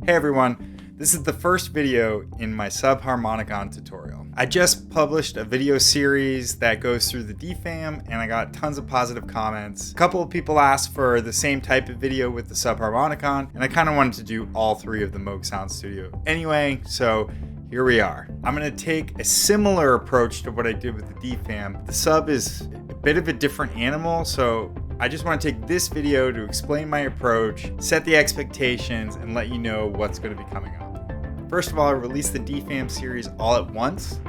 Hey everyone, this is the first video in my Subharmonicon tutorial. I just published a video series that goes through the DFAM and I got tons of positive comments. A couple of people asked for the same type of video with the Subharmonicon, and I kind of wanted to do all three of the Moog Sound Studio anyway, so here we are. I'm going to take a similar approach to what I did with the DFAM. The sub is a bit of a different animal, so I just want to take this video to explain my approach, set the expectations, and let you know what's going to be coming up. First of all, I released the DFAM series all at once.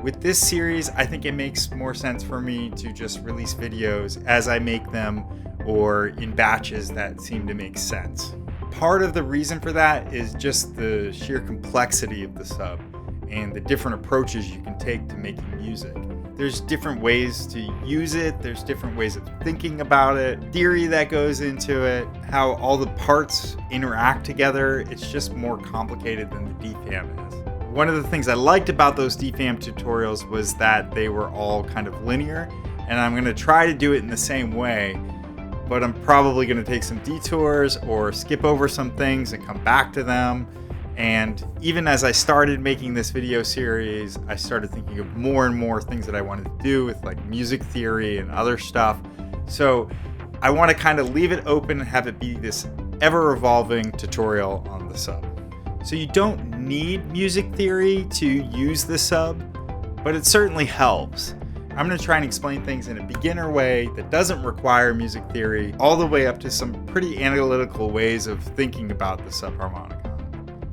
With this series, I think it makes more sense for me to just release videos as I make them or in batches that seem to make sense. Part of the reason for that is just the sheer complexity of the sub and the different approaches you can take to making music. There's different ways to use it, there's different ways of thinking about it, theory that goes into it, how all the parts interact together. It's just more complicated than the DFAM is. One of the things I liked about those DFAM tutorials was that they were all kind of linear, and I'm going to try to do it in the same way, but I'm probably going to take some detours or skip over some things and come back to them. And even as I started making this video series, I started thinking of more and more things that I wanted to do with like music theory and other stuff. So I want to kind of leave it open and have it be this ever-evolving tutorial on the sub. So you don't need music theory to use the sub, but it certainly helps. I'm going to try and explain things in a beginner way that doesn't require music theory, all the way up to some pretty analytical ways of thinking about the Subharmonicon.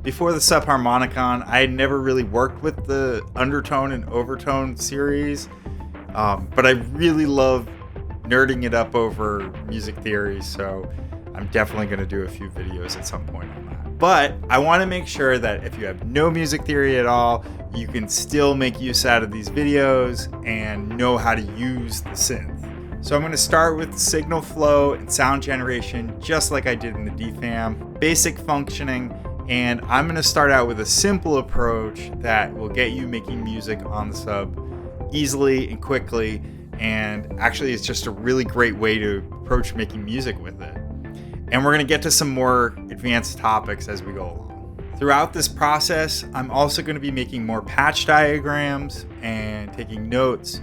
Before the Subharmonicon, I had never really worked with the undertone and overtone series, but I really love nerding it up over music theory, so I'm definitely going to do a few videos at some point on that. But I want to make sure that if you have no music theory at all, you can still make use out of these videos and know how to use the synth. So I'm going to start with signal flow and sound generation, just like I did in the DFAM, basic functioning. And I'm going to start out with a simple approach that will get you making music on the sub easily and quickly. And actually, it's just a really great way to approach making music with it. And we're going to get to some more advanced topics as we go along. Throughout this process, I'm also going to be making more patch diagrams and taking notes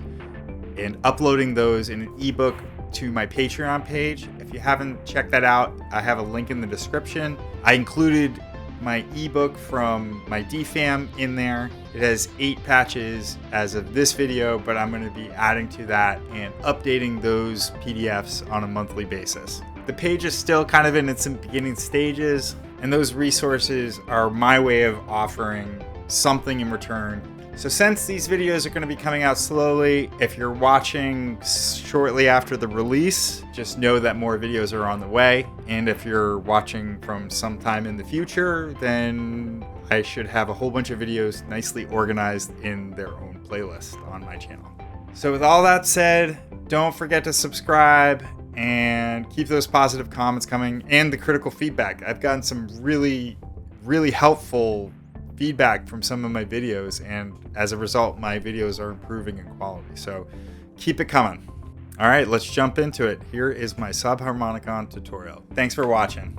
and uploading those in an ebook to my Patreon page. If you haven't checked that out, I have a link in the description. I included my ebook from my DFAM in there. It has 8 patches as of this video, but I'm going to be adding to that and updating those PDFs on a monthly basis. The page is still kind of in its beginning stages, and those resources are my way of offering something in return. So since these videos are going to be coming out slowly, if you're watching shortly after the release, just know that more videos are on the way. And if you're watching from sometime in the future, then I should have a whole bunch of videos nicely organized in their own playlist on my channel. So with all that said, don't forget to subscribe and keep those positive comments coming and the critical feedback. I've gotten some really helpful feedback from some of my videos, and as a result, my videos are improving in quality. So keep it coming. All right, let's jump into it. Here is my Subharmonicon tutorial. Thanks for watching.